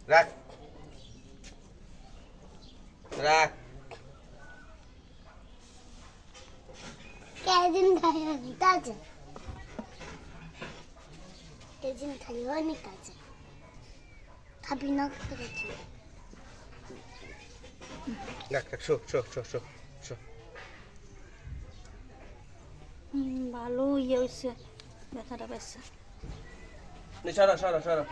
রাখ রাখ কেদিন খাই অনেক আছে কেদিন খাই অনেক আছে খাবি না করেছি রাখ রাখ show show show show show ভালো ইয়ে হয়েছে ব্যথাটা বেশি সরো সরো সরো